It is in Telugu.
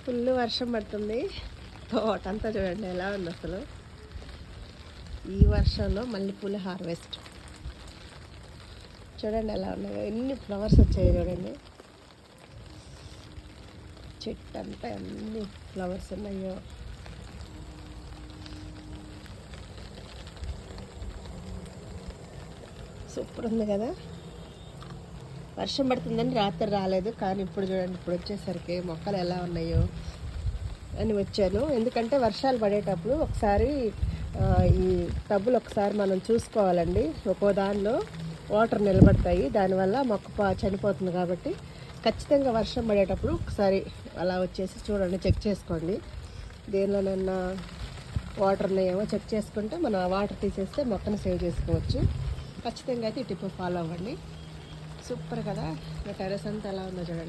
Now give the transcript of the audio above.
ఫుల్ వర్షం పడుతుంది. తోటంతా చూడండి ఎలా ఉంది అసలు. ఈ వర్షంలో మల్లెపూల హార్వెస్ట్ చూడండి ఎలా ఉన్నాయో, ఎన్ని ఫ్లవర్స్ వచ్చాయి చూడండి. చెట్టు అంతా ఎన్ని ఫ్లవర్స్ ఉన్నాయో. సూపర్ ఉంది కదా. వర్షం పడుతుందని రాత్రి రాలేదు, కానీ ఇప్పుడు చూడండి, ఇప్పుడు వచ్చేసరికి మొక్కలు ఎలా ఉన్నాయో అని వచ్చాను. ఎందుకంటే వర్షాలు పడేటప్పుడు ఒకసారి ఈ టబ్బులు ఒకసారి మనం చూసుకోవాలండి. ఒక్కో దానిలో వాటర్ నిలబడతాయి, దానివల్ల మొక్క చనిపోతుంది. కాబట్టి ఖచ్చితంగా వర్షం పడేటప్పుడు ఒకసారి అలా వచ్చేసి చూడండి, చెక్ చేసుకోండి. దేనిలోనన్నా వాటర్ ఉన్నాయేమో చెక్ చేసుకుంటే మనం ఆ వాటర్ తీసేస్తే మొక్కను సేవ్ చేసుకోవచ్చు. ఖచ్చితంగా అయితే ఈ టిప్ ఫాలో అవ్వండి. సూపర్ కదా. నా టెర్రస్ అంతా ఎలా ఉందో చూడండి.